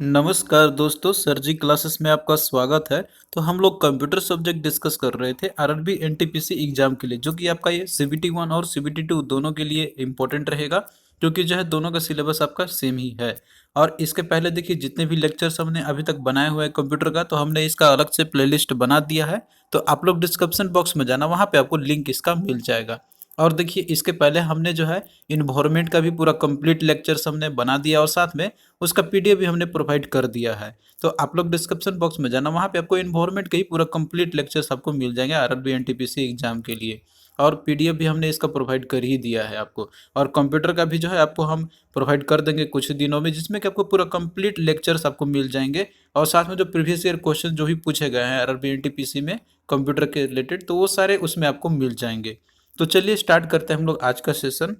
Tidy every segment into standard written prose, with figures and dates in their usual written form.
नमस्कार दोस्तों, सर जी क्लासेस में आपका स्वागत है। तो हम लोग कंप्यूटर सब्जेक्ट डिस्कस कर रहे थे आरआरबी एनटीपीसी एग्जाम के लिए, जो कि आपका ये सीबीटी 1 और सीबीटी 2 दोनों के लिए इम्पोर्टेंट रहेगा, क्योंकि जो है दोनों का सिलेबस आपका सेम ही है। और इसके पहले देखिए, जितने भी लेक्चर्स हमने अभी तक बनाए हुए हैं कंप्यूटर का, तो हमने इसका अलग से प्लेलिस्ट बना दिया है। तो आप लोग डिस्क्रिप्शन बॉक्स में जाना, वहाँ पे आपको लिंक इसका मिल जाएगा। और देखिए, इसके पहले हमने जो है इन्वायरमेंट का भी पूरा कंप्लीट लेक्चर्स हमने बना दिया, और साथ में उसका पीडीएफ भी हमने प्रोवाइड कर दिया है। तो आप लोग डिस्क्रिप्शन बॉक्स में जाना, वहाँ पे आपको इन्वायरमेंट का ही पूरा कंप्लीट लेक्चर्स आपको मिल जाएंगे आरआरबी एनटीपीसी एग्जाम के लिए। और पीडीएफ भी हमने इसका प्रोवाइड कर ही दिया है आपको। और कंप्यूटर का भी जो है आपको हम प्रोवाइड कर देंगे कुछ दिनों में, जिसमें कि आपको पूरा कंप्लीट लेक्चर्स आपको मिल जाएंगे। और साथ में जो प्रीवियस ईयर क्वेश्चन जो भी पूछे गए हैं आरआरबी एनटीपीसी में कंप्यूटर के रिलेटेड, तो वो सारे उसमें आपको मिल जाएंगे। तो चलिए स्टार्ट करते हैं हम लोग आज का सेशन।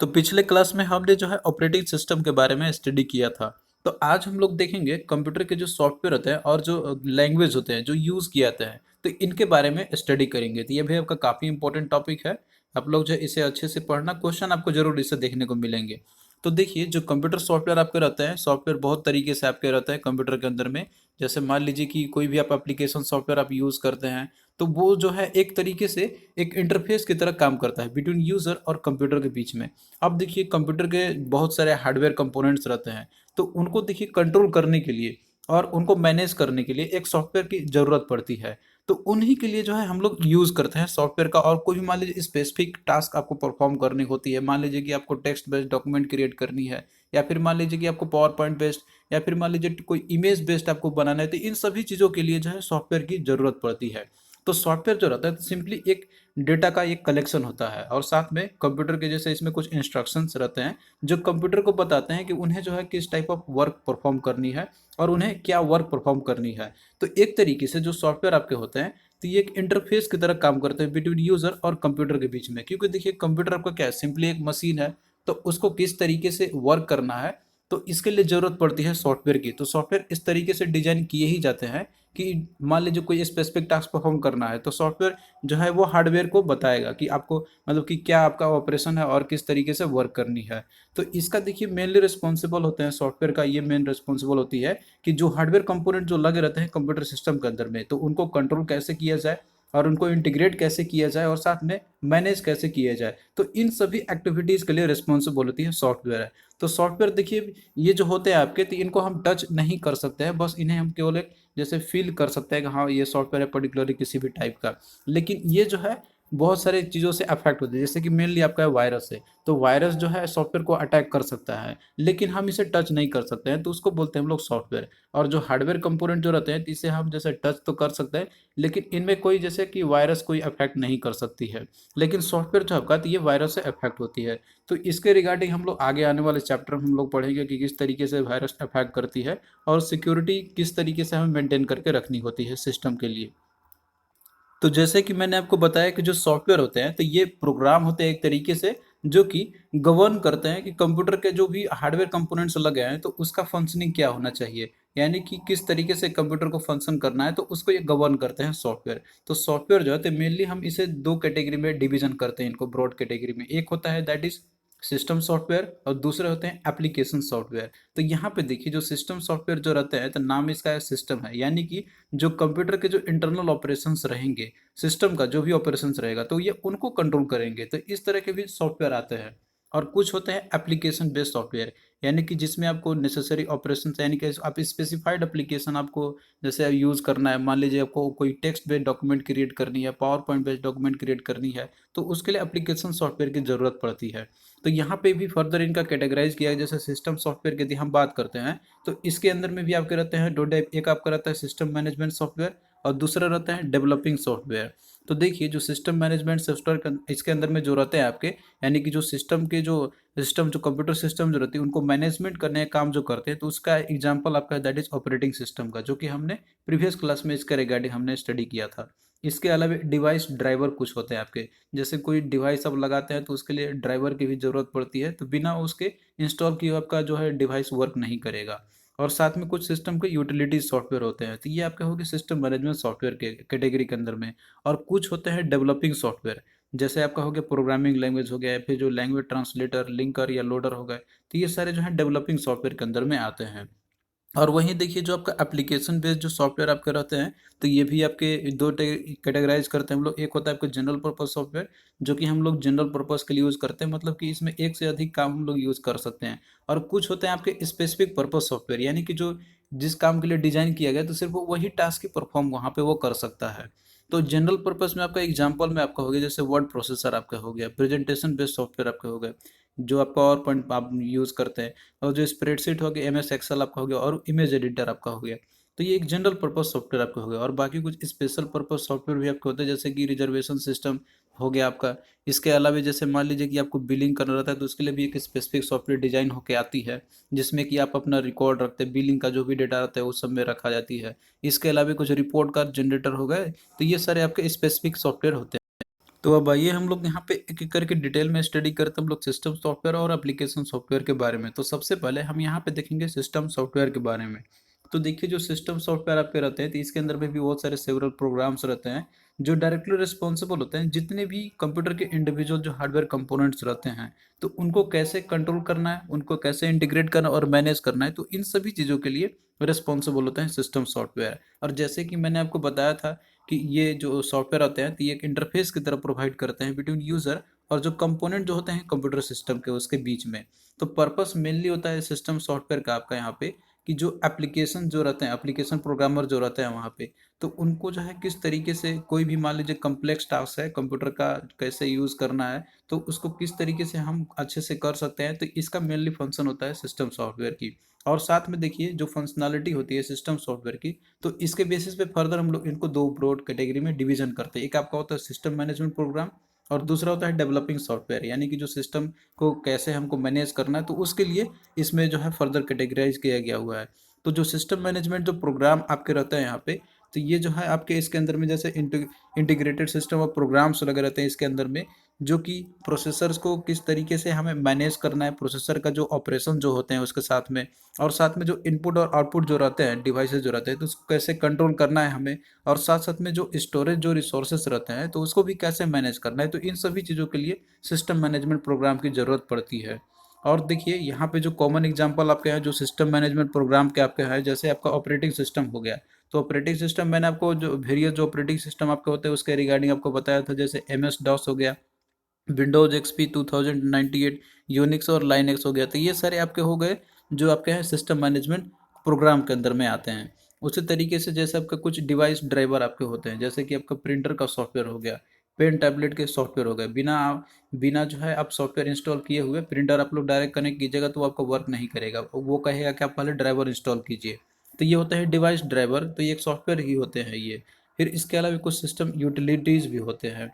तो पिछले क्लास में हमने जो है ऑपरेटिंग सिस्टम के बारे में स्टडी किया था। तो आज हम लोग देखेंगे कंप्यूटर के जो सॉफ्टवेयर होते हैं और जो लैंग्वेज होते हैं जो यूज़ किए जाते हैं, तो इनके बारे में स्टडी करेंगे। तो ये भी आपका काफ़ी इंपॉर्टेंट टॉपिक है। आप लोग जो है इसे अच्छे से पढ़ना, क्वेश्चन आपको जरूर इससे देखने को मिलेंगे। तो देखिए, जो कंप्यूटर सॉफ्टवेयर आपके रहते हैं, सॉफ्टवेयर बहुत तरीके से आपके रहते हैं कंप्यूटर के अंदर में। जैसे मान लीजिए कि कोई भी आप एप्लीकेशन सॉफ्टवेयर आप यूज़ करते हैं, तो वो जो है एक तरीके से एक इंटरफेस की तरह काम करता है बिटवीन यूज़र और कंप्यूटर के बीच में। अब देखिए, कंप्यूटर के बहुत सारे हार्डवेयर कंपोनेंट्स रहते हैं, तो उनको देखिए कंट्रोल करने के लिए और उनको मैनेज करने के लिए एक सॉफ्टवेयर की ज़रूरत पड़ती है। तो उन्हीं के लिए जो है हम लोग यूज़ करते हैं सॉफ्टवेयर का। और कोई भी मान लीजिए स्पेसिफिक टास्क आपको परफॉर्म करनी होती है, मान लीजिए कि आपको टेक्स्ट बेस्ड डॉक्यूमेंट क्रिएट करनी है, या फिर मान लीजिए कि आपको पावर पॉइंट बेस्ड, या फिर मान लीजिए कोई इमेज बेस्ड आपको बनाना है, तो इन सभी चीज़ों के लिए जो है सॉफ्टवेयर की ज़रूरत पड़ती है। तो सॉफ्टवेयर जो रहता है तो सिंपली एक डेटा का एक कलेक्शन होता है, और साथ में कंप्यूटर के जैसे इसमें कुछ इंस्ट्रक्शंस रहते हैं जो कंप्यूटर को बताते हैं कि उन्हें जो है किस टाइप ऑफ वर्क परफॉर्म करनी है और उन्हें क्या वर्क परफॉर्म करनी है। तो एक तरीके से जो सॉफ्टवेयर आपके होते हैं, तो ये एक इंटरफेस की तरह काम करते हैं बिटवीन यूजर और कंप्यूटर के बीच में। क्योंकि देखिए, कंप्यूटर आपका क्या है, सिंपली एक मशीन है। तो उसको किस तरीके से वर्क करना है, तो इसके लिए जरूरत पड़ती है सॉफ्टवेयर की। तो सॉफ्टवेयर इस तरीके से डिजाइन किए ही जाते हैं कि मान लीजिए कोई स्पेसिफिक टास्क परफॉर्म करना है, तो सॉफ्टवेयर जो है वो हार्डवेयर को बताएगा कि आपको मतलब कि क्या आपका ऑपरेशन है और किस तरीके से वर्क करनी है। तो इसका देखिए मेनली रिस्पॉन्सिबल होते हैं सॉफ्टवेयर का, ये मेन रिस्पॉन्सिबल होती है कि जो हार्डवेयर कंपोनेंट जो लगे रहते हैं कंप्यूटर सिस्टम के अंदर में, तो उनको कंट्रोल कैसे किया जाए और उनको इंटीग्रेट कैसे किया जाए और साथ में मैनेज कैसे किया जाए। तो इन सभी एक्टिविटीज़ के लिए रिस्पॉन्सिबल होती है सॉफ्टवेयर है। तो सॉफ्टवेयर देखिए, ये जो होते हैं आपके, तो इनको हम टच नहीं कर सकते हैं, बस इन्हें हम केवल एक जैसे फील कर सकते हैं कि हाँ ये सॉफ्टवेयर है पर्टिकुलरली किसी भी टाइप का। लेकिन ये जो है बहुत सारे चीज़ों से अफेक्ट होते हैं, जैसे कि मेनली आपका वायरस है। तो वायरस जो है सॉफ्टवेयर को अटैक कर सकता है, लेकिन हम इसे टच नहीं कर सकते हैं, तो उसको बोलते हैं हम लोग सॉफ्टवेयर। और जो हार्डवेयर कंपोनेंट जो रहते हैं, तो इसे हम जैसे टच तो कर सकते हैं, लेकिन इनमें कोई जैसे कि वायरस कोई अफेक्ट नहीं कर सकती है। लेकिन सॉफ्टवेयर जो आपका, तो ये वायरस से अफेक्ट होती है। तो इसके रिगार्डिंग हम लोग आगे आने वाले चैप्टर में हम लोग पढ़ेंगे कि किस तरीके से वायरस अफेक्ट करती है और सिक्योरिटी किस तरीके से हमें मेंटेन करके रखनी होती है सिस्टम के लिए। तो जैसे कि मैंने आपको बताया कि जो सॉफ्टवेयर होते हैं, तो ये प्रोग्राम होते हैं एक तरीके से जो कि गवर्न करते हैं कि कंप्यूटर के जो भी हार्डवेयर कंपोनेंट्स लगे हैं, तो उसका फंक्शनिंग क्या होना चाहिए, यानी कि किस तरीके से कंप्यूटर को फंक्शन करना है, तो उसको ये गवर्न करते हैं सॉफ्टवेयर। तो सॉफ्टवेयर जो है, तो मेनली हम इसे दो कैटेगरी में डिवीजन करते हैं इनको, ब्रॉड कैटेगरी में। एक होता है दैट इज सिस्टम सॉफ्टवेयर, और दूसरे होते हैं एप्लीकेशन सॉफ्टवेयर। तो यहाँ पे देखिए, जो सिस्टम सॉफ्टवेयर जो रहते हैं, तो नाम इसका सिस्टम है, यानी कि जो कंप्यूटर के जो इंटरनल ऑपरेशंस रहेंगे, सिस्टम का जो भी ऑपरेशंस रहेगा, तो ये उनको कंट्रोल करेंगे। तो इस तरह के भी सॉफ्टवेयर आते हैं। और कुछ होते हैं एप्लीकेशन बेस्ड सॉफ्टवेयर, यानी कि जिसमें आपको नेसेसरी ऑपरेशंस, यानी कि आप स्पेसिफाइड एप्लीकेशन आपको जैसे यूज़ करना है, मान लीजिए आपको कोई टेक्स्ट बेस्ड डॉक्यूमेंट क्रिएट करनी है, power point based document create करनी है, तो उसके लिए एप्लीकेशन सॉफ्टवेयर की ज़रूरत पड़ती है। तो यहाँ पे भी फर्दर इनका कैटेगराइज किया है। जैसे सिस्टम सॉफ्टवेयर की यदि हम बात करते हैं, तो इसके अंदर में भी आपके रहते हैं दो टाइप। एक आपका रहता है सिस्टम मैनेजमेंट सॉफ्टवेयर, और दूसरा रहता है डेवलपिंग सॉफ्टवेयर। तो देखिए, जो सिस्टम मैनेजमेंट सॉफ्टवेयर इसके अंदर में जो रहते हैं आपके, यानी कि जो सिस्टम जो कंप्यूटर सिस्टम जो रहती है उनको मैनेजमेंट करने का काम जो करते हैं, तो उसका एग्जांपल आपका दैट इज ऑपरेटिंग सिस्टम का, जो कि हमने प्रीवियस क्लास में इसके रिगार्डिंग हमने स्टडी किया था। इसके अलावा डिवाइस ड्राइवर कुछ होते हैं आपके। जैसे कोई डिवाइस आप लगाते हैं, तो उसके लिए ड्राइवर की भी ज़रूरत पड़ती है, तो बिना उसके इंस्टॉल किए आपका जो है डिवाइस वर्क नहीं करेगा। और साथ में कुछ सिस्टम के यूटिलिटी सॉफ्टवेयर होते हैं, तो ये आपके हो गए सिस्टम मैनेजमेंट सॉफ्टवेयर के कैटेगरी के अंदर में। और कुछ होते हैं डेवलपिंग सॉफ्टवेयर, जैसे आपका हो गया प्रोग्रामिंग लैंग्वेज हो गया, या फिर जो लैंग्वेज ट्रांसलेटर, लिंकर या लोडर हो गए, तो ये सारे जो है डेवलपिंग सॉफ्टवेयर के अंदर में आते हैं। और वहीं देखिए जो आपका एप्लीकेशन बेस्ड जो सॉफ्टवेयर आपके रहते हैं, तो ये भी आपके दो कैटेगराइज करते हैं हम लोग। एक होता है आपका जनरल पर्पस सॉफ्टवेयर, जो कि हम लोग जनरल पर्पस के लिए यूज़ करते हैं, मतलब कि इसमें एक से अधिक काम हम लोग यूज़ कर सकते हैं। और कुछ होते हैं आपके स्पेसिफिक पर्पस सॉफ्टवेयर, यानी कि जो जिस काम के लिए डिजाइन किया गया तो सिर्फ वो वही टास्क ही परफॉर्म वहाँ पे वो कर सकता है। तो जनरल पर्पस में आपका एग्जांपल में आपका हो गया जैसे वर्ड प्रोसेसर आपका हो गया, प्रेजेंटेशन बेस्ड सॉफ्टवेयर आपका हो गया, जो आप पावर पॉइंट आप यूज़ करते हैं, और जो स्प्रेडशीट हो गया एम एस एक्सेल आपका हो गया, और इमेज एडिटर आपका हो गया। तो ये एक जनरल पर्पस सॉफ्टवेयर आपका हो गया। और बाकी कुछ स्पेशल पर्पस सॉफ्टवेयर भी आपके होते हैं, जैसे कि रिजर्वेशन सिस्टम हो गया आपका। इसके अलावा जैसे मान लीजिए कि आपको बिलिंग करना रहता है, तो उसके लिए भी एक स्पेसिफिक सॉफ्टवेयर डिजाइन होकर आती है, जिसमें कि आप अपना रिकॉर्ड रखते हैं, बिलिंग का जो भी डेटा रहता है उस सब में रखा जाती है। इसके अलावा कुछ रिपोर्ट का जनरेटर हो गए, तो ये सारे आपके स्पेसिफिक सॉफ्टवेयर होते हैं। तो अब आइए हम लोग यहाँ पे एक एक करके डिटेल में स्टडी करते हैं हम लोग सिस्टम सॉफ्टवेयर और एप्लीकेशन सॉफ्टवेयर के बारे में। तो सबसे पहले हम यहाँ पे देखेंगे सिस्टम सॉफ्टवेयर के बारे में। तो देखिए जो सिस्टम सॉफ्टवेयर आपके रहते हैं, तो इसके अंदर में भी बहुत सारे सेवरल प्रोग्राम्स रहते हैं, जो डायरेक्टली रिस्पॉन्सिबल होते हैं जितने भी कंप्यूटर के इंडिविजुअल जो हार्डवेयर कंपोनेंट्स रहते हैं, तो उनको कैसे कंट्रोल करना है, उनको कैसे इंटीग्रेट करना और मैनेज करना है, तो इन सभी चीज़ों के लिए रिस्पॉन्सिबल होते हैं सिस्टम सॉफ्टवेयर। और जैसे कि मैंने आपको बताया था कि ये जो सॉफ्टवेयर आते हैं, तो ये एक इंटरफेस की तरह प्रोवाइड करते हैं बिटवीन यूज़र और जो कंपोनेंट जो होते हैं कंप्यूटर सिस्टम के उसके बीच में। तो पर्पस मेनली होता है सिस्टम सॉफ्टवेयर का आपका यहाँ पे, कि जो एप्लीकेशन जो रहते हैं, एप्लीकेशन प्रोग्रामर जो रहते हैं वहाँ पे, तो उनको जो है किस तरीके से कोई भी मान लीजिए कम्प्लेक्स टास्क है कंप्यूटर का कैसे यूज़ करना है, तो उसको किस तरीके से हम अच्छे से कर सकते हैं, तो इसका मेनली फंक्शन होता है सिस्टम सॉफ्टवेयर की। और साथ में देखिए जो फंक्शनैलिटी होती है सिस्टम सॉफ्टवेयर की, तो इसके बेसिस पे फर्दर हम लोग इनको दो ब्रॉड कैटेगरी में डिवीजन करते हैं। एक आपका होता है सिस्टम मैनेजमेंट प्रोग्राम, और दूसरा होता है डेवलपिंग सॉफ्टवेयर, यानी कि जो सिस्टम को कैसे हमको मैनेज करना है, तो उसके लिए इसमें जो है फर्दर कैटेगराइज किया गया हुआ है। तो जो सिस्टम मैनेजमेंट जो प्रोग्राम आपके रहते हैं यहाँ पे, तो ये जो है आपके इसके अंदर में जैसे इंटीग्रेटेड सिस्टम ऑफ प्रोग्राम्स लगे रहते हैं इसके अंदर में, जो कि प्रोसेसर्स को किस तरीके से हमें मैनेज करना है, प्रोसेसर का जो ऑपरेशन जो होते हैं उसके साथ में, और साथ में जो इनपुट और आउटपुट जो रहते हैं डिवाइसेस जो रहते हैं, तो उसको कैसे कंट्रोल करना है हमें, और साथ साथ में जो स्टोरेज जो रिसोर्सेस रहते हैं, तो उसको भी कैसे मैनेज करना है। तो इन सभी चीज़ों के लिए सिस्टम मैनेजमेंट प्रोग्राम की ज़रूरत पड़ती है। और देखिए यहाँ पे जो कॉमन एग्जांपल आपके हैं जो सिस्टम मैनेजमेंट प्रोग्राम के आपके हैं, जैसे आपका ऑपरेटिंग सिस्टम हो गया। तो ऑपरेटिंग सिस्टम मैंने आपको जो वेरियस जो ऑपरेटिंग सिस्टम आपके होते हैं उसके रिगार्डिंग आपको बताया था, जैसे एम एस डॉस हो गया, विंडोज एक्सपी 2098, यूनिक्स और लाइनक्स हो गया। तो ये सारे आपके हो गए जो आपके हैं सिस्टम मैनेजमेंट प्रोग्राम के अंदर में आते हैं। उसी तरीके से जैसे आपका कुछ डिवाइस ड्राइवर आपके होते हैं, जैसे कि आपका प्रिंटर का सॉफ्टवेयर हो गया, पेन टैबलेट के सॉफ्टवेयर हो गए, बिना बिना जो है आप सॉफ्टवेयर इंस्टॉल किए हुए प्रिंटर आप लोग डायरेक्ट कनेक्ट कीजिएगा तो आपका वर्क नहीं करेगा, वो कहेगा कि आप पहले ड्राइवर इंस्टॉल कीजिए। तो ये होता है डिवाइस ड्राइवर, तो ये एक सॉफ्टवेयर ही होते हैं ये। फिर इसके अलावा कुछ सिस्टम यूटिलिटीज़ भी होते हैं।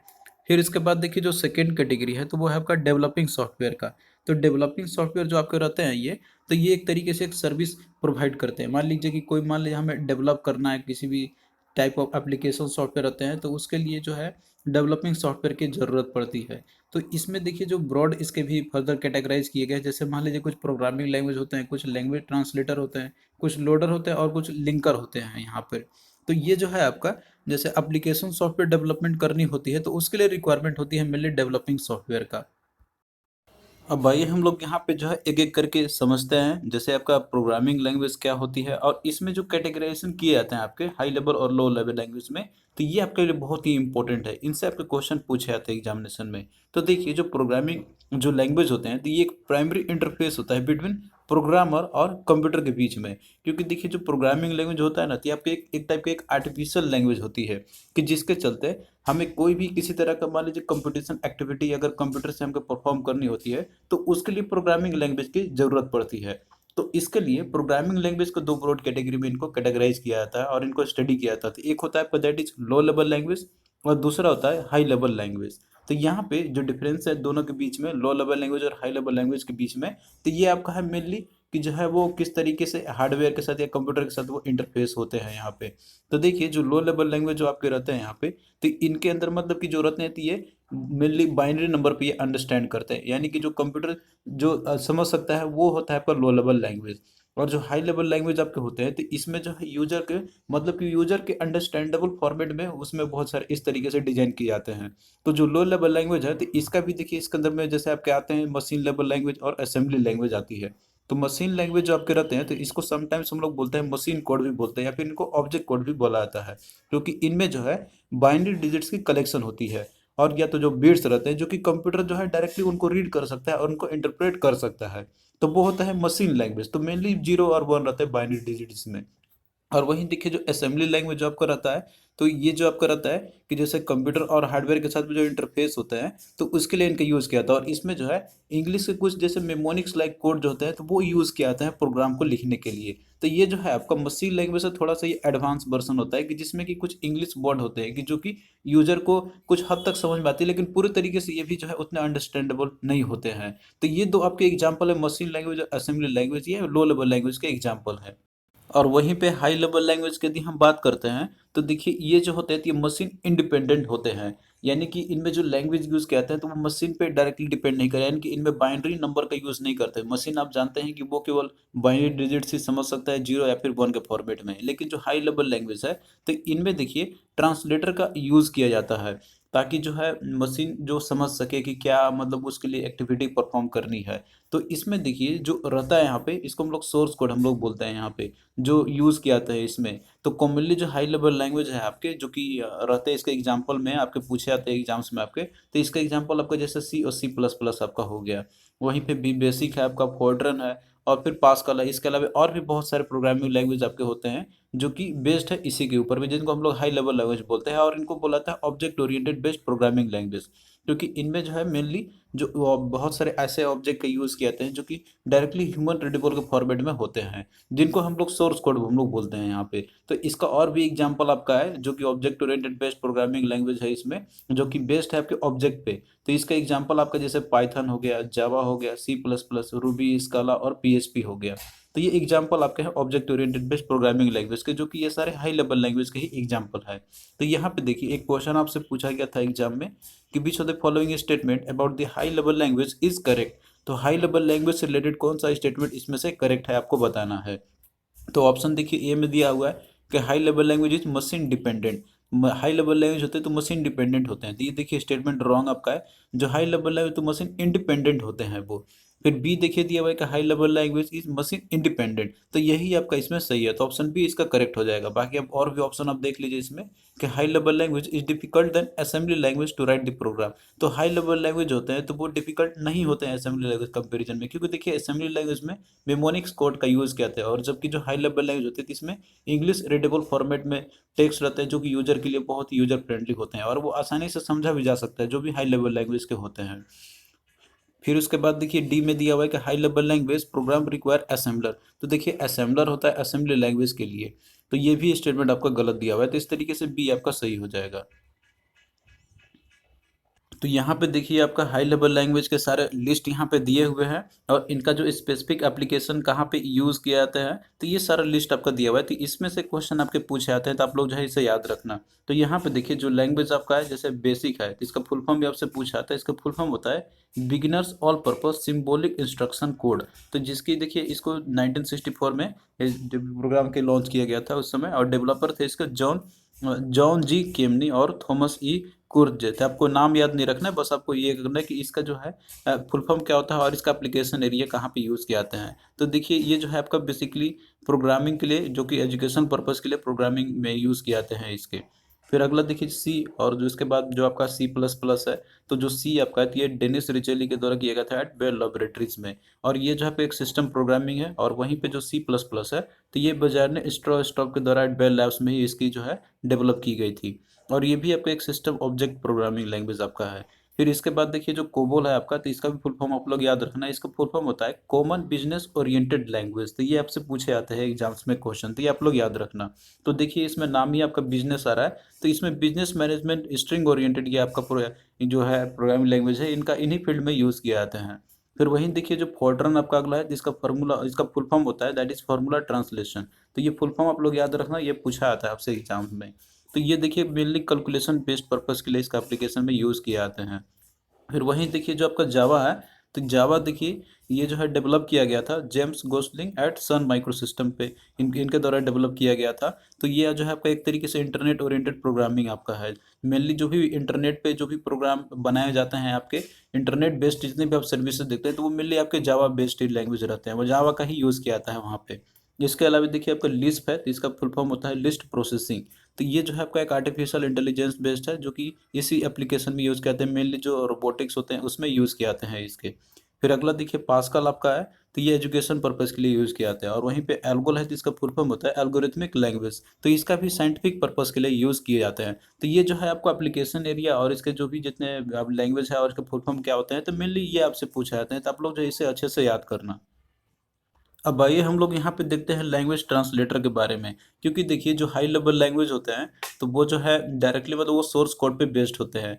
फिर इसके बाद देखिए जो सेकेंड कैटेगरी है, तो वो है आपका डेवलपिंग सॉफ्टवेयर का। तो डेवलपिंग सॉफ्टवेयर जो आपके रहते हैं ये, तो ये एक तरीके से एक सर्विस प्रोवाइड करते हैं। मान लीजिए कि कोई मान लीजिए हमें डेवलप करना है किसी भी टाइप ऑफ एप्लीकेशन सॉफ्टवेयर रहते हैं, तो उसके लिए जो है डेवलपिंग सॉफ्टवेयर की ज़रूरत पड़ती है। तो इसमें देखिए जो ब्रॉड इसके भी फर्दर कैटेगराइज किए गए, जैसे मान लीजिए कुछ प्रोग्रामिंग लैंग्वेज होते हैं, कुछ लैंग्वेज ट्रांसलेटर होते हैं, कुछ लोडर होते हैं और कुछ लिंकर होते हैं यहाँ पर। तो ये जो है आपका जैसे एप्लीकेशन सॉफ्टवेयर डेवलपमेंट करनी होती है, तो उसके लिए रिक्वायरमेंट होती है मेनली डेवलपिंग सॉफ्टवेयर का। अब आइए हम लोग यहाँ पे जो है एक एक करके समझते हैं, जैसे आपका प्रोग्रामिंग लैंग्वेज क्या होती है और इसमें जो कैटेगराइजेशन किए जाते हैं आपके हाई लेवल और लो लेवल लैंग्वेज में, तो ये आपके लिए बहुत ही इंपॉर्टेंट है, इनसे आपके क्वेश्चन पूछे जाते हैं एग्जामिनेशन में। तो देखिए जो प्रोग्रामिंग जो लैंग्वेज होते हैं, तो ये एक प्राइमरी इंटरफेस होता है बिटवीन प्रोग्रामर और कंप्यूटर के बीच में। क्योंकि देखिए जो प्रोग्रामिंग लैंग्वेज होता है ना, तो ये आपके एक टाइप की एक आर्टिफिशियल लैंग्वेज होती है, कि जिसके चलते हमें कोई भी किसी तरह का मान लीजिए कंपटीशन एक्टिविटी अगर कंप्यूटर से हमको परफॉर्म करनी होती है, तो उसके लिए प्रोग्रामिंग लैंग्वेज की ज़रूरत पड़ती है। तो इसके लिए प्रोग्रामिंग लैंग्वेज को दो ब्रॉड कैटेगरी में इनको कैटेगराइज किया जाता है और इनको स्टडी किया जाता है। तो एक होता है आपका that is low level language, और दूसरा होता है हाई लेवल लैंग्वेज। तो यहाँ पे जो डिफरेंस है दोनों के बीच में, लो लेवल लैंग्वेज और हाई लेवल लैंग्वेज के बीच में, तो ये आपका है मेनली कि जो है वो किस तरीके से हार्डवेयर के साथ या कंप्यूटर के साथ वो इंटरफेस होते हैं यहाँ पे। तो देखिए जो लो लेवल लैंग्वेज जो आपके रहते हैं यहाँ पे, तो इनके अंदर मतलब की जरूरत नहीं होती है, मेनली बाइनरी नंबर पे ये अंडरस्टैंड करते हैं, यानी कि जो कंप्यूटर जो समझ सकता है वो होता है आपका लो लेवल लैंग्वेज। और जो हाई लेवल लैंग्वेज आपके होते हैं, तो इसमें जो है यूजर के मतलब कि यूजर के अंडरस्टैंडेबल फॉर्मेट में उसमें बहुत सारे इस तरीके से डिजाइन किए जाते हैं। तो जो लो लेवल लैंग्वेज है, तो इसका भी देखिए इसके अंदर में जैसे आपके आते हैं मशीन लेवल लैंग्वेज और असेंबली लैंग्वेज आती है। तो मशीन लैंग्वेज जो आपके रहते हैं तो इसको समटाइम्स हम लोग बोलते हैं मशीन कोड भी बोलते हैं, या फिर इनको ऑब्जेक्ट कोड भी बोला जाता है, क्योंकि इनमें जो है बाइनरी डिजिट्स की कलेक्शन होती है, और या तो जो बिट्स रहते हैं जो कि कंप्यूटर जो है डायरेक्टली उनको रीड कर सकता है और उनको इंटरप्रेट कर सकता है, तो वो होता है मशीन लैंग्वेज। तो मेनली 0 और 1 रहते हैं बाइनरी डिजिट्स में। और वहीं देखिए जो असेंबली लैंग्वेज जो आपका रहता है, तो ये जो आपका रहता है कि जैसे कंप्यूटर और हार्डवेयर के साथ में जो इंटरफेस होता है, तो उसके लिए इनका यूज़ किया था, और इसमें जो है इंग्लिश के कुछ जैसे मेमोनिक्स लाइक कोड जो होते हैं तो वो यूज़ किया जाता है प्रोग्राम को लिखने के लिए। तो ये जो है आपका मशीन लैंग्वेज से थोड़ा सा ये एडवांस वर्जन होता है, कि जिसमें कि कुछ इंग्लिश वर्ड होते हैं कि जो कि यूजर को कुछ हद तक समझ में आती है, लेकिन पूरे तरीके से ये भी जो है उतने अंडरस्टैंडेबल नहीं होते हैं। तो ये दो आपके एग्जाम्पल है, मशीन लैंग्वेज और असेंबली लैंग्वेज, ये लो लेवल लैंग्वेज के एग्जाम्पल है। और वहीं पे हाई लेवल लैंग्वेज की यदि हम बात करते हैं, तो देखिए ये जो होते हैं तो ये मशीन इंडिपेंडेंट होते हैं, यानी कि इनमें जो लैंग्वेज यूज़ किया जाता है तो वो मशीन पे डायरेक्टली डिपेंड नहीं करे, यानी कि इनमें बाइनरी नंबर का यूज़ नहीं करते। मशीन आप जानते हैं कि वो केवल बाइनरी डिजिट्स ही समझ सकता है, 0 या फिर 1 के फॉर्मेट में। लेकिन जो हाई लेवल लैंग्वेज है तो इनमें देखिए ट्रांसलेटर का यूज़ किया जाता है, ताकि जो है मशीन जो समझ सके कि क्या मतलब उसके लिए एक्टिविटी परफॉर्म करनी है। तो इसमें देखिए जो रहता है यहाँ पे, इसको हम लोग सोर्स कोड हम लोग बोलते हैं यहाँ पे, जो यूज़ किया जाता है इसमें। तो कॉमनली जो हाई लेवल लैंग्वेज है आपके जो कि रहते हैं, इसके एग्जांपल में आपके पूछे जाते हैं एग्जाम्स में आपके, तो इसका एग्जांपल आपका जैसे सी और सी प्लस प्लस आपका हो गया। वहीं पे बी बेसिक है आपका, फोर्ट्रन है, और फिर पास्कल है। इसके अलावा और भी बहुत सारे प्रोग्रामिंग लैंग्वेज आपके होते हैं जो कि बेस्ड है इसी के ऊपर में, जिनको हम लोग हाई लेवल लैंग्वेज बोलते हैं, और इनको बोला जाता है object oriented based programming language, क्योंकि इनमें जो है मेनली जो बहुत सारे ऐसे ऑब्जेक्ट का यूज़ किए जाते हैं जो कि डायरेक्टली ह्यूमन रीडेबल के फॉर्मेट में होते हैं, जिनको हम लोग सोर्स कोड हम लोग बोलते हैं यहाँ पे। तो इसका और भी एग्जांपल आपका है जो कि object oriented based programming language है इसमें, जो कि बेस्ड है आपके ऑब्जेक्ट पे। तो इसका एग्जांपल आपका जैसे पाइथन हो गया, जावा हो गया, C plus plus, Ruby, Scala और पीएचपी हो गया। तो ये एग्जांपल आपके हैं object oriented based programming language के, जो कि ये सारे हाई लेवल लैंग्वेज के ही एग्जांपल है। तो यहाँ पे देखिए एक क्वेश्चन आपसे पूछा गया था एग्जाम में कि which of the following statement about the high level language is correct. तो हाई लेवल लैंग्वेज से रिलेटेड कौन सा स्टेटमेंट इसमें से करेक्ट है आपको बताना है। तो ऑप्शन देखिए ए में दिया हुआ है कि high level language is machine dependent. High level language होते हैं तो मशीन डिपेंडेंट होते हैं, तो ये देखिए स्टेटमेंट रॉन्ग आपका है। जो हाई लेवल लैंग्वेज तो मशीन इंडिपेंडेंट होते हैं वो। फिर बी देखिए दिया हुआ है कि high level language is machine independent, तो यही आपका इसमें सही है, तो ऑप्शन बी इसका करेक्ट हो जाएगा। बाकी आप और भी ऑप्शन आप देख लीजिए इसमें कि high level language is difficult than assembly language to write the program. तो हाई लेवल लैंग्वेज होते हैं तो वो डिफिकल्ट नहीं होते हैं असेंबली लैंग्वेज कंपेरिजन में, क्योंकि देखिए असेंबली लैंग्वेज में मेमोनिक्स कोड का यूज़ किया जाता है, और जबकि जो हाई लेवल लैंग्वेज होती है इसमें इंग्लिश रीडेबल फॉर्मेट में टेक्स्ट रहते हैं, जो कि यूजर के लिए बहुत यूजर फ्रेंडली होते हैं, और वो आसानी से समझा भी जा सकता है जो भी हाई लेवल लैंग्वेज के होते हैं। फिर उसके बाद देखिए डी में दिया हुआ है कि high level language program require assembler. तो देखिए असेंबलर होता है असेंबली लैंग्वेज के लिए, तो ये भी स्टेटमेंट आपका गलत दिया हुआ है, तो इस तरीके से बी आपका सही हो जाएगा। तो यहाँ पे देखिए आपका हाई लेवल लैंग्वेज के सारे लिस्ट यहाँ पे दिए हुए हैं, और इनका जो स्पेसिफिक एप्लीकेशन कहाँ पे यूज़ किया जाता है तो ये सारा लिस्ट आपका दिया हुआ है। तो इसमें से क्वेश्चन आपके पूछे आते हैं तो आप लोग जो है इसे याद रखना। तो यहाँ पे देखिए जो लैंग्वेज आपका है जैसे बेसिक है, तो इसका फुल फॉर्म भी आपसे पूछा आता है। इसका फुल फॉर्म होता है beginners all purpose symbolic instruction code. तो जिसकी देखिए इसको 1964 में प्रोग्राम के लॉन्च किया गया था उस समय, और डेवलपर थे इसका जॉन जॉन जी केमनी और थॉमस ई कुर्जेट। आपको नाम याद नहीं रखना है, बस आपको ये करना है कि इसका जो है फुल फॉर्म क्या होता है और इसका एप्लीकेशन एरिया कहाँ पे यूज़ किए जाते हैं। तो देखिए ये जो है आपका बेसिकली प्रोग्रामिंग के लिए, जो कि एजुकेशन पर्पज़ के लिए प्रोग्रामिंग में यूज़ किए जाते हैं इसके। फिर अगला देखिए सी, और जो इसके बाद जो आपका सी प्लस प्लस है, तो जो सी आपका है तो ये डेनिस रिचेली के द्वारा किया गया था एट बेल लैबोरेटरीज में, और ये जो है पे एक सिस्टम प्रोग्रामिंग है। और वहीं पे जो सी प्लस प्लस है तो ये बाजार ने स्टॉप के द्वारा एट बेल लैब्स में ही इसकी जो है डेवलप की गई थी, और ये भी आपका एक सिस्टम ऑब्जेक्ट प्रोग्रामिंग लैंग्वेज आपका है। फिर इसके बाद देखिए जो कोबोल है आपका, तो इसका भी फुल फॉर्म आप लोग याद रखना है। इसका फुल फॉर्म होता है कॉमन बिजनेस ओरिएंटेड लैंग्वेज। तो ये आपसे पूछे जाते हैं एग्जाम्स में क्वेश्चन, तो ये आप लोग याद रखना। तो देखिए इसमें नाम ही आपका बिजनेस आ रहा है, तो इसमें बिजनेस मैनेजमेंट स्ट्रिंग ओरिएंटेड ये आपका जो है प्रोग्रामिंग लैंग्वेज है, इनका इन्हीं फील्ड में यूज़ किया जाते हैं। फिर वहीं देखिए जो फोर्ट्रन आपका अगला है, जिसका फार्मूला, इसका फुल फॉर्म होता है दैट इज फार्मूला ट्रांसलेशन। तो ये फुल फॉर्म आप लोग याद रखना, ये पूछा आता है आपसे एग्जाम में। तो ये देखिए मेनली कैलकुलेशन बेस्ड पर्पस के लिए इसका एप्लीकेशन में यूज़ किए जाते हैं। फिर वहीं देखिए जो आपका जावा है, तो जावा देखिए ये जो है डेवलप किया गया था जेम्स गोसलिंग एट सन माइक्रोसिस्टम पे, इनके द्वारा डेवलप किया गया था। तो ये जो है आपका एक तरीके से इंटरनेट ओरिएंटेड प्रोग्रामिंग आपका है। मेनली जो भी इंटरनेट पे जो भी प्रोग्राम बनाए जाते हैं आपके इंटरनेट बेस्ड जितने भी आप सर्विसेज देखते हैं तो वो मेनली आपके जावा बेस्ड लैंग्वेज रहते हैं, वो जावा का ही यूज़ किया जाता है वहाँ पे। इसके अलावा देखिए आपका लिस्प है, तो इसका फुल फॉर्म होता है लिस्ट प्रोसेसिंग। तो ये जो है आपका एक आर्टिफिशियल इंटेलिजेंस बेस्ड है जो कि इसी एप्लीकेशन में यूज़ किया जाते हैं, मेनली जो रोबोटिक्स होते हैं उसमें यूज़ किए जाते हैं इसके। फिर अगला देखिए पास्कल आपका है, तो ये एजुकेशन पर्पज़ के लिए यूज़ किया जाता है। और वहीं पे एल्गोल है, तो इसका फुल फॉर्म होता है एल्गोरिथमिक लैंग्वेज, तो इसका भी साइंटिफिक पर्पज़ के लिए यूज़ किए जाते हैं। तो ये जो है आपको एप्लीकेशन एरिया और इसके जो भी जितने अब लैंग्वेज है और इसके फुल फॉर्म क्या होते हैं, तो मेनली ये आपसे पूछा जाते हैं, तो आप लोग जो है इसे अच्छे से याद करना। अब आइए हम लोग यहाँ पे देखते हैं लैंग्वेज ट्रांसलेटर के बारे में। क्योंकि देखिए जो हाई लेवल लैंग्वेज होते हैं तो वो जो है डायरेक्टली मतलब वो सोर्स कोड पे बेस्ड होते हैं।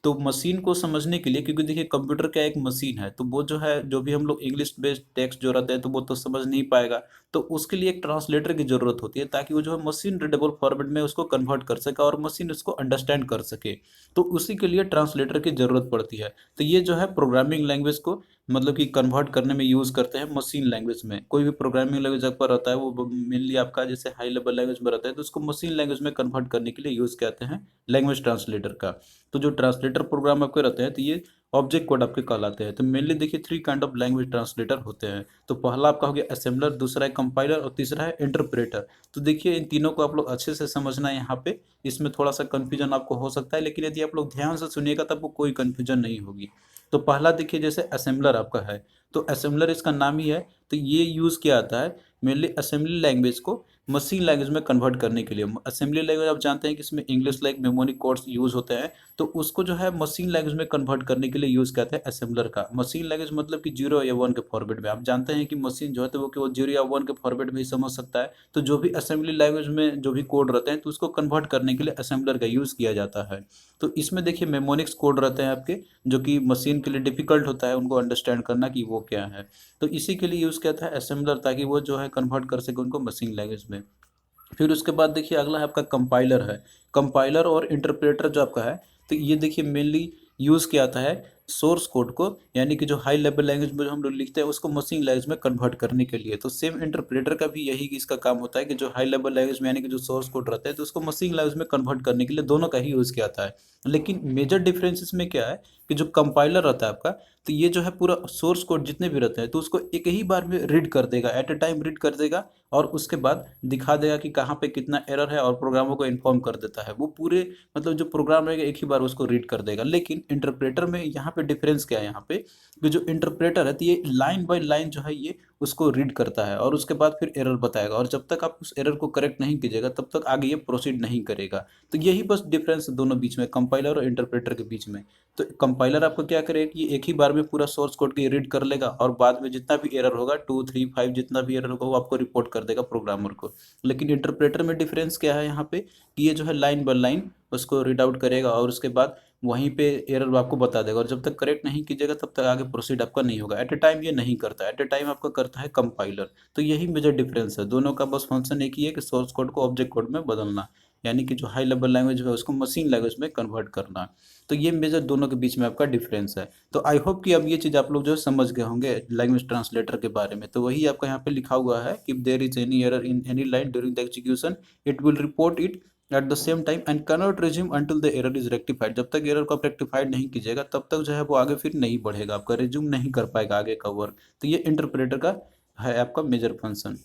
तो मशीन को समझने के लिए, क्योंकि देखिए कंप्यूटर क्या एक मशीन है, तो वो जो है जो भी हम लोग इंग्लिश बेस्ड टेक्स्ट जो रहते हैं तो वो तो समझ नहीं पाएगा। तो उसके लिए एक ट्रांसलेटर की ज़रूरत होती है ताकि वो जो है मशीन रीडेबल फॉर्मेट में उसको कन्वर्ट कर सके और मशीन उसको अंडरस्टैंड कर सके। तो उसी के लिए ट्रांसलेटर की ज़रूरत पड़ती है। तो ये जो है प्रोग्रामिंग लैंग्वेज को मतलब कि कन्वर्ट करने में यूज़ करते हैं मशीन लैंग्वेज में। कोई भी प्रोग्रामिंग लैंग्वेज पर रहता है वो मेनली आपका जैसे हाई लेवल लैंग्वेज में रहता है तो उसको मशीन लैंग्वेज में कन्वर्ट करने के लिए यूज़ करते हैं लैंग्वेज ट्रांसलेटर का। तो जो ट्रांसलेटर प्रोग्राम आपके रहते हैं तो ये ऑब्जेक्ट कोड आपके कहलाते हैं। तो मेनली देखिए three kind of language translator होते हैं। तो पहला आपका हो गया असेंबलर, दूसरा है कंपाइलर और तीसरा है इंटरप्रेटर। तो देखिए इन तीनों को आप लोग अच्छे से समझना है यहाँ पे। इसमें थोड़ा सा कन्फ्यूजन आपको हो सकता है, लेकिन यदि आप लोग ध्यान से सुनिएगा तब आपको कोई कन्फ्यूजन नहीं होगी। तो पहला देखिए जैसे असेंबलर आपका है, तो असेंबलर इसका नाम ही है। तो ये यूज़ किया जाता है मेनली असेंबली लैंग्वेज को मशीन लैंग्वेज में कन्वर्ट करने के लिए। असेंबली लैंग्वेज आप जानते हैं कि इसमें English like memory codes use होते हैं, तो उसको जो है मशीन लैंग्वेज में कन्वर्ट करने के लिए यूज़ करते हैं असेंबलर का। मशीन लैंग्वेज मतलब कि 0 या 1 के फॉर्मेट में। आप जानते हैं कि मशीन जो है तो वो केवल 0 या 1 के फॉर्मेट में ही समझ सकता है। तो जो भी असेंबली लैंग्वेज में जो भी कोड रहते हैं तो उसको कन्वर्ट करने के लिए असेंबलर का यूज़ किया जाता है। तो इसमें देखिए मेमोनिक्स कोड रहते हैं आपके, जो कि मशीन के लिए डिफ़िकल्ट होता है उनको अंडरस्टैंड करना कि वो क्या है। तो इसी के लिए यूज़ किया था असेंबलर, ताकि वो जो है कन्वर्ट कर सके उनको मशीन लैंग्वेज में। फिर उसके बाद देखिए अगला है आपका कंपाइलर है। कंपाइलर और इंटरप्रेटर जो आपका है, तो ये देखिए मेनली यूज़ किया जाता है सोर्स कोड को, यानी कि जो हाई लेवल लैंग्वेज में जो हम लोग लिखते हैं उसको मशीन लैंग्वेज में कन्वर्ट करने के लिए। तो सेम इंटरप्रेटर का भी यही इसका काम होता है कि जो हाई लेवल लैंग्वेज में यानी कि जो सोर्स कोड रहता है तो उसको मशीन लैंग्वेज में कन्वर्ट करने के लिए दोनों का ही यूज़ किया जाता है। लेकिन मेजर डिफरेंस इसमें क्या है कि जो कंपाइलर रहता है आपका, तो ये जो है पूरा सोर्स कोड जितने भी रहते हैं तो उसको एक ही बार में रीड कर देगा, एट ए टाइम रीड कर देगा और उसके बाद दिखा देगा कि कहाँ पे कितना एरर है और प्रोग्रामों को इन्फॉर्म कर देता है। वो पूरे मतलब जो प्रोग्राम रहेगा एक ही बार उसको रीड कर देगा। लेकिन इंटरप्रेटर में यहाँ पे डिफरेंस क्या है, यहाँ पे कि जो इंटरप्रेटर है तो ये लाइन बाय लाइन जो है ये उसको रीड करता है और उसके बाद फिर एरर बताएगा, और जब तक आप उस एरर को करेक्ट नहीं कीजिएगा तब तक आगे ये प्रोसीड नहीं करेगा। तो यही बस डिफरेंस दोनों बीच में, कंपाइलर और इंटरप्रेटर के बीच में। तो कंपाइलर आपको क्या करेगा कि एक ही बार में पूरा सोर्स कोड की रीड कर लेगा और बाद में जितना भी एरर होगा 2 3 5 जितना भी एरर होगा वो आपको रिपोर्ट कर देगा प्रोग्रामर को। लेकिन इंटरप्रेटर में डिफरेंस क्या है यहाँ पे कि ये जो है लाइन बाय लाइन उसको रीड आउट करेगा और उसके बाद वहीं पे एरर आपको बता देगा, और जब तक करेक्ट नहीं कीजिएगा तब तक आगे प्रोसीड आपका नहीं होगा। एट ए टाइम ये नहीं करता, एट ए टाइम आपका करता है कंपाइलर। तो यही मेजर डिफरेंस है दोनों का, बस फंक्शन एक ही है कि सोर्स कोड को ऑब्जेक्ट कोड में बदलना, यानी कि जो हाई लेवल लैंग्वेज है उसको मशीन लैंग्वेज में कन्वर्ट करना। तो ये मेजर दोनों के बीच में आपका डिफरेंस है। तो आई होप कि अब ये चीज़ आप लोग जो है समझ गए होंगे लैंग्वेज ट्रांसलेटर के बारे में। तो वही आपका यहाँ पे लिखा हुआ है कि there is any error in any line during the execution it will report it at the same time and cannot resume until the error is rectified. जब तक एरर को आप रेक्टिफाइड नहीं कीजिएगा तब तक जो है वो आगे फिर नहीं बढ़ेगा, आपका रिज्यूम नहीं कर पाएगा आगे का वर्क। तो ये इंटरप्रेटर का है आपका मेजर फंक्शन।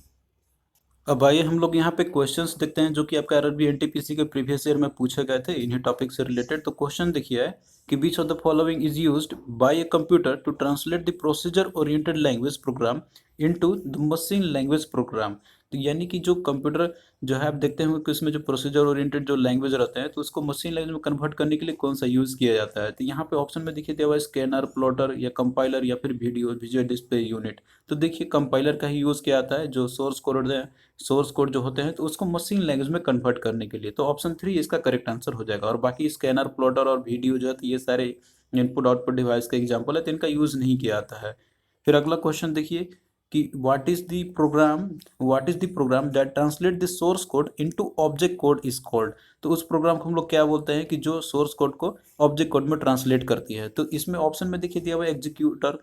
अब आइए हम लोग यहाँ पे क्वेश्चंस देखते हैं जो कि आपका आरआरबी एनटीपीसी के प्रीवियस ईयर में पूछे गए थे इन्हीं टॉपिक से रिलेटेड। तो क्वेश्चन देखिए है कि which of the following is used by a computer to translate the procedure oriented language program into the machine language program. तो यानी कि जो कंप्यूटर जो है आप देखते हैं कि उसमें जो प्रोसीजर ओरिएंटेड जो लैंग्वेज रहते हैं तो उसको मशीन लैंग्वेज में कन्वर्ट करने के लिए कौन सा यूज़ किया जाता है। तो यहाँ पे ऑप्शन में देखिए दिया हुआ है स्कैनर, प्लॉटर या कंपाइलर या फिर वीडियो विजुअल डिस्प्ले यूनिट। तो देखिए कंपाइलर का ही यूज़ किया जाता है, जो सोर्स कोड जो होते हैं तो उसको मशीन लैंग्वेज में कन्वर्ट करने के लिए। तो ऑप्शन 3 इसका करेक्ट आंसर हो जाएगा। और बाकी स्कैनर, प्लॉटर और वीडियो जो है तो ये सारे इनपुट आउटपुट डिवाइस का एग्जाम्पल है, तो इनका यूज़ नहीं किया जाता है। फिर अगला क्वेश्चन देखिए कि what is the program that translate the source code into object code is called. तो उस प्रोग्राम को हम लोग क्या बोलते हैं कि जो सोर्स कोड को ऑब्जेक्ट कोड में ट्रांसलेट करती है। तो इसमें ऑप्शन में देखिए दिया हुआ है एग्जीक्यूटर,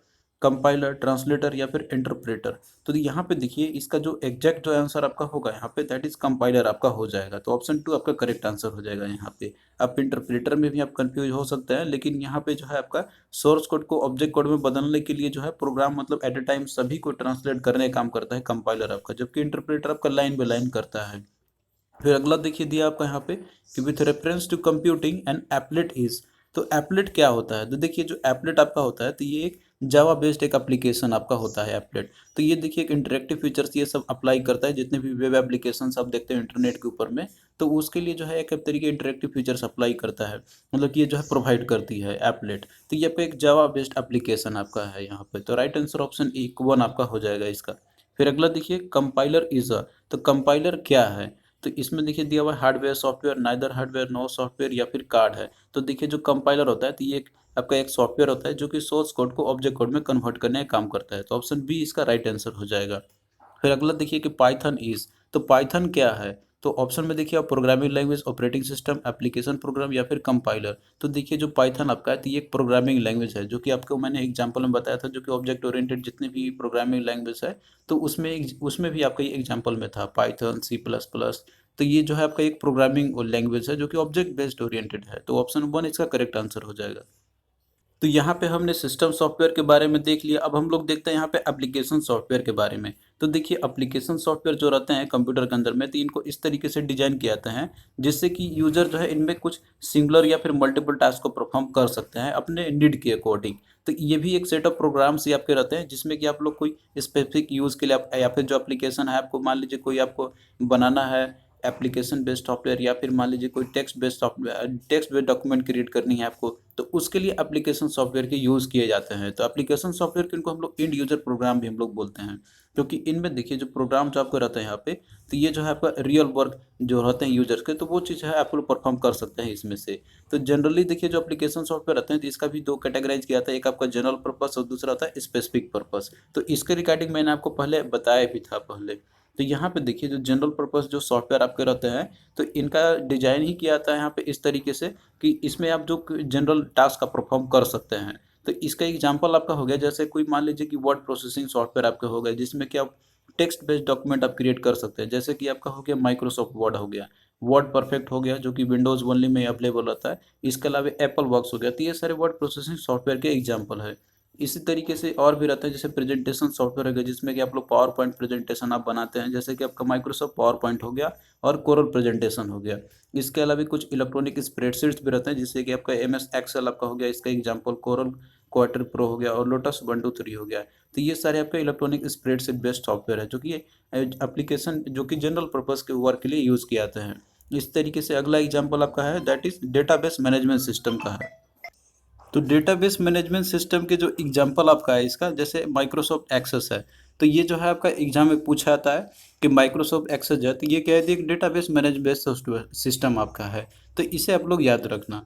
कंपाइलर, ट्रांसलेटर या फिर इंटरप्रेटर। तो यहाँ पे देखिए इसका जो एग्जैक्ट जो आंसर आपका होगा यहाँ पे दैट इज कंपाइलर आपका हो जाएगा। तो ऑप्शन 2 आपका करेक्ट आंसर हो जाएगा यहाँ पे। आप इंटरप्रेटर में भी आप कंफ्यूज हो सकते हैं, लेकिन यहाँ पे जो है आपका सोर्स कोड को ऑब्जेक्ट कोड में बदलने के लिए जो है प्रोग्राम मतलब एट ए टाइम सभी को ट्रांसलेट करने का काम करता है कंपाइलर आपका, जबकि इंटरप्रेटर आपका लाइन बाय लाइन करता है। फिर अगला देखिए दिया आपका यहाँ पे कि with reference to computing and applet is. तो एप्लेट क्या होता है? तो देखिए जो एप्लेट आपका होता है तो ये एक जावा बेस्ड एक एप्लीकेशन आपका होता है एप्लेट। तो ये देखिए एक इंटरेक्टिव फीचर्स ये सब अप्लाई करता है जितने भी वेब एप्लीकेशन आप देखते हैं इंटरनेट के ऊपर में, तो उसके लिए जो है एक तरीके इंटरेक्टिव फीचर्स अप्लाई करता है, मतलब कि ये जो है प्रोवाइड करती है एप्लेट। तो ये पे एक जावा बेस्ड एप्लीकेशन आपका है यहाँ पे। तो राइट आंसर ऑप्शन ए 1 आपका हो जाएगा इसका। फिर अगला देखिए कंपाइलर इज अ। तो कंपाइलर क्या है? तो इसमें देखिए दिया हुआ है hardware software, neither hardware no software या फिर कार्ड है। तो देखिए जो कंपाइलर होता है तो ये आपका एक सॉफ्टवेयर होता है जो कि सोर्स कोड को ऑब्जेक्ट कोड में कन्वर्ट करने का काम करता है। तो ऑप्शन बी इसका राइट आंसर हो जाएगा। फिर अगला देखिए कि पाइथन इज। तो पाइथन क्या है? तो ऑप्शन में देखिए आप programming language, operating system, application program या फिर कंपाइलर। तो देखिए जो पाइथन आपका है तो ये एक प्रोग्रामिंग लैंग्वेज है, जो कि आपको मैंने एग्जांपल में बताया था, जो कि ऑब्जेक्ट ओरिएंटेड जितने भी प्रोग्रामिंग लैंग्वेज है तो उसमें भी आपका ये एग्जांपल में था पाइथन, C++। तो ये जो है आपका एक प्रोग्रामिंग लैंग्वेज है जो कि ऑब्जेक्ट बेस्ड ओरिएंटेड है। तो ऑप्शन 1 इसका करेक्ट आंसर हो जाएगा। तो यहाँ पे हमने सिस्टम सॉफ्टवेयर के बारे में देख लिया। अब हम लोग देखते हैं यहाँ पे एप्लीकेशन सॉफ्टवेयर के बारे में। तो देखिए एप्लीकेशन सॉफ्टवेयर जो रहते हैं कंप्यूटर के अंदर में, तो इनको इस तरीके से डिजाइन किया जाता है जिससे कि यूजर जो है इनमें कुछ सिंगुलर या फिर मल्टीपल टास्क को परफॉर्म कर सकते हैं अपने नीड के अकॉर्डिंग। तो ये भी एक सेट ऑफ प्रोग्राम्स ही आपके रहते हैं जिसमें कि आप लोग कोई स्पेसिफिक यूज़ के लिए आप या फिर जो एप्लीकेशन है आपको मान लीजिए कोई आपको बनाना है एप्लीकेशन बेस्ड सॉफ्टवेयर, या फिर मान लीजिए कोई text based software, text based document create करनी है आपको, तो उसके लिए एप्लीकेशन सॉफ्टवेयर के यूज़ किए जाते हैं। तो एप्लीकेशन सॉफ्टवेयर के इनको हम लोग एंड यूजर प्रोग्राम भी हम लोग बोलते हैं, क्योंकि इनमें देखिए जो प्रोग्राम जो आपको रहता है यहाँ पे, तो ये जो है आपका रियल वर्क जो रहते हैं यूजर्स के, तो वो चीज़ है आप लोग परफॉर्म कर सकते हैं इसमें से। तो जनरली देखिए जो एप्लीकेशन सॉफ्टवेयर रहते हैं तो इसका भी दो कैटेगराइज किया जाता है, एक आपका जनरल पर्पस और दूसरा होता है स्पेसिफिक पर्पस। तो इसके रिगार्डिंग मैंने आपको पहले बताया भी था पहले। तो यहाँ पे देखिए जो जनरल पर्पस जो सॉफ्टवेयर आपके रहते हैं तो इनका डिजाइन ही किया जाता है यहाँ पे इस तरीके से कि इसमें आप जो जनरल टास्क का परफॉर्म कर सकते हैं। तो इसका एग्जांपल आपका हो गया जैसे कोई मान लीजिए कि वर्ड प्रोसेसिंग सॉफ्टवेयर आपका हो गया जिसमें कि आप टेक्स्ट बेस्ड डॉक्यूमेंट आप क्रिएट कर सकते हैं, जैसे कि आपका हो गया माइक्रोसॉफ्ट वर्ड हो गया, वर्ड परफेक्ट हो गया जो कि विंडोज़ ओनली में अवेलेबल रहता है। इसके अलावा एप्पल वर्क्स हो गया। तो ये सारे वर्ड प्रोसेसिंग सॉफ्टवेयर के एग्जाम्पल है। इसी तरीके से और भी रहता है जैसे प्रेजेंटेशन सॉफ्टवेयर हो गया जिसमें कि आप लोग पावर पॉइंट प्रेजेंटेशन आप बनाते हैं, जैसे कि आपका माइक्रोसॉफ्ट पावर पॉइंट हो गया और कोरल प्रेजेंटेशन हो गया। इसके अलावा भी कुछ इलेक्ट्रॉनिक स्प्रेडशीट्स भी रहते हैं जिससे कि आपका MS एक्सेल आपका हो गया, इसका एग्जांपल कोरल क्वार्टर प्रो हो गया और लोटस 123 हो गया। तो ये सारे आपका इलेक्ट्रॉनिक स्प्रेडशीट बेस्ड सॉफ्टवेयर है जो कि एप्लीकेशन जो कि जनरल पर्पस के वर्क के लिए यूज़ किए जाते हैं। इस तरीके से अगला एग्जाम्पल आपका है that is database management system का है। तो डेटाबेस मैनेजमेंट सिस्टम के जो एग्जांपल आपका है इसका जैसे माइक्रोसॉफ्ट एक्सेस है। तो ये जो है आपका एग्जाम में पूछा जाता है कि माइक्रोसॉफ्ट एक्सेस है तो ये क्या है, एक डेटाबेस मैनेजमेंट सॉफ्टवेयर सिस्टम आपका है। तो इसे आप लोग याद रखना।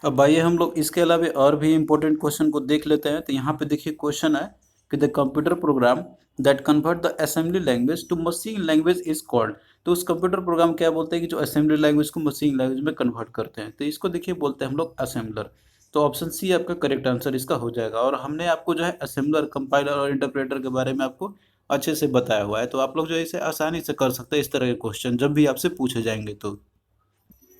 अब आइए हम लोग इसके अलावा और भी इम्पोर्टेंट क्वेश्चन को देख लेते हैं। तो यहाँ पे देखिए क्वेश्चन है कि the computer program that convert the assembly language to machine language is called. तो उस कंप्यूटर प्रोग्राम क्या बोलते हैं कि जो असेंबली लैंग्वेज को मशीन लैंग्वेज में कन्वर्ट करते हैं, तो इसको देखिए बोलते हैं हम लोग असेंबलर। तो ऑप्शन सी आपका करेक्ट आंसर इसका हो जाएगा। और हमने आपको जो है असेंबलर, कंपाइलर और इंटरप्रेटर के बारे में आपको अच्छे से बताया हुआ है, तो आप लोग जो है इसे आसानी से कर सकते हैं इस तरह के क्वेश्चन जब भी आपसे पूछे जाएंगे। तो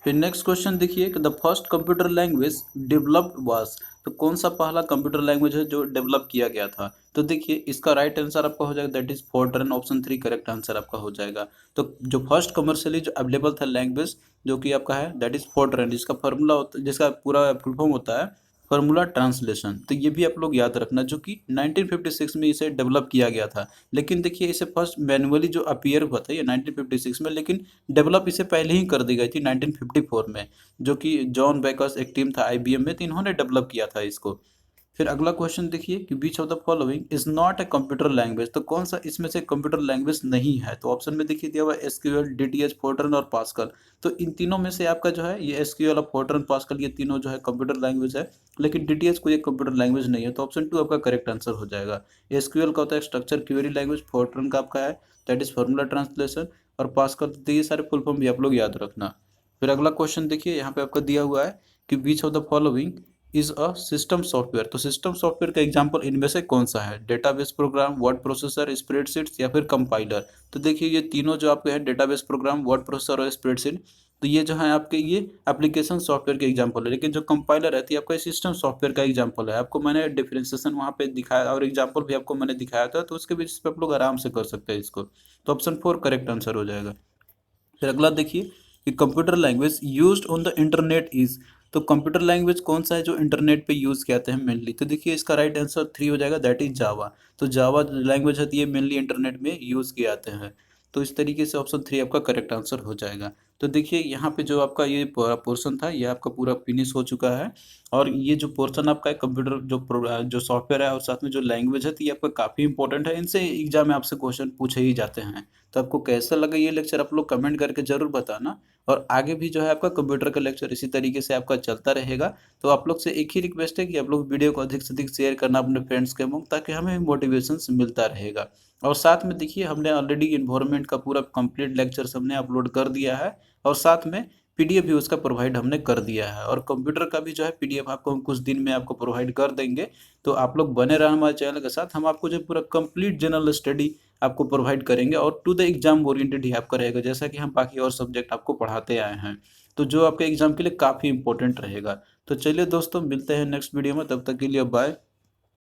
फिर नेक्स्ट क्वेश्चन देखिए कि the first computer language developed was. तो कौन सा पहला कंप्यूटर लैंग्वेज है जो डेवलप किया गया था? तो देखिए इसका राइट आंसर आपका हो जाएगा that is Fortran. Option 3 correct answer आपका हो जाएगा। तो जो फर्स्ट कमर्शियली जो अवेलेबल था लैंग्वेज जो कि आपका है दैट इज फोर्ट्रन, जिसका फार्मूला होता जिसका पूरा फुल फॉर्म होता है फार्मूला ट्रांसलेशन। तो ये भी आप लोग याद रखना जो कि 1956 में इसे डेवलप किया गया था। लेकिन देखिए इसे फर्स्ट मैनुअली जो अपीयर हुआ था ये 1956 में, लेकिन डेवलप इसे पहले ही कर दी गई थी 1954 में, जो कि जॉन बेकर्स एक टीम था IBM में, तो इन्होंने डेवलप किया था इसको। फिर अगला क्वेश्चन देखिए कि which of the following is not a computer language. तो कौन सा इसमें से कंप्यूटर लैंग्वेज नहीं है? तो ऑप्शन में देखिए दिया हुआ SQL, DTH, फोर्ट्रन और पास्कल। तो इन तीनों में से आपका जो है ये SQL और फोर्ट्रन पास्कल ये तीनों जो है कंप्यूटर लैंग्वेज है, लेकिन DTH कोई एक कंप्यूटर लैंग्वेज नहीं है। तो ऑप्शन 2 आपका करेक्ट आंसर हो जाएगा। SQL का होता है स्ट्रक्चर क्वेरी लैंग्वेज, फोर्ट्रन का आपका है दैट इज फार्मूला ट्रांसलेशन, और पास्कल। तो ये सारे फुल फॉर्म भी आप लोग याद रखना। फिर अगला क्वेश्चन देखिए यहाँ पे आपका दिया हुआ है कि which of the following is a system software. तो सिस्टम सॉफ्टवेयर का एग्जांपल इनमें से कौन सा है? Database program, word processor, spreadsheets या फिर कंपाइलर। तो देखिए ये तीनों जो आपके हैं, डेटाबेस प्रोग्राम, वर्ड प्रोसेसर और स्प्रेडशीट, तो ये जो है आपके ये एप्लीकेशन सॉफ्टवेयर के एग्जांपल है। लेकिन जो कंपाइलर रहती है आपका सिस्टम सॉफ्टवेयर का एग्जांपल है। आपको मैंने डिफरेंशिएशन वहाँ पे दिखाया और एग्जांपल भी आपको मैंने दिखाया था, तो उसके बेसिस पे आप लोग आराम से कर सकते हैं इसको। तो ऑप्शन 4 करेक्ट आंसर हो जाएगा। फिर अगला देखिए कि computer language used on the internet is. तो कंप्यूटर लैंग्वेज कौन सा है जो इंटरनेट पे यूज किया जाते हैं मेनली? तो देखिए इसका राइट आंसर 3 हो जाएगा, दैट इज जावा। तो जावा लैंग्वेज है, ये मेनली इंटरनेट में यूज किए जाते हैं। तो इस तरीके से ऑप्शन 3 आपका करेक्ट आंसर हो जाएगा। तो देखिए यहाँ पे जो आपका ये पोर्शन था ये आपका पूरा फिनिश हो चुका है। और ये जो पोर्शन आपका है कंप्यूटर जो सॉफ्टवेयर है और साथ में जो लैंग्वेज है, तो ये आपका काफ़ी इंपॉर्टेंट है। इनसे एग्जाम में आपसे क्वेश्चन पूछे ही जाते हैं। तो आपको कैसा लगा ये लेक्चर आप लोग कमेंट करके ज़रूर बताना। और आगे भी जो है आपका कंप्यूटर का लेक्चर इसी तरीके से आपका चलता रहेगा। तो आप लोग से एक ही रिक्वेस्ट है कि आप लोग वीडियो को अधिक से अधिक शेयर करना अपने फ्रेंड्स के मुंह, ताकि हमें मोटिवेशन मिलता रहेगा। और साथ में देखिए हमने ऑलरेडी इन्वायरमेंट का पूरा कंप्लीट लेक्चर्स हमने अपलोड कर दिया है। और साथ में पीडीएफ भी उसका प्रोवाइड हमने कर दिया है। और कंप्यूटर का भी जो है पीडीएफ आपको हम कुछ दिन में आपको प्रोवाइड कर देंगे। तो आप लोग बने रहना हमारे चैनल के साथ। हम आपको जो पूरा कंप्लीट जनरल स्टडी आपको प्रोवाइड करेंगे और टू द एग्जाम ओरिएंटेड ही आपका रहेगा, जैसा कि हम बाकी और सब्जेक्ट आपको पढ़ाते आए हैं। तो जो आपके एग्जाम के लिए काफ़ी इंपॉर्टेंट रहेगा। तो चलिए दोस्तों मिलते हैं नेक्स्ट वीडियो में, तब तक के लिए बाय।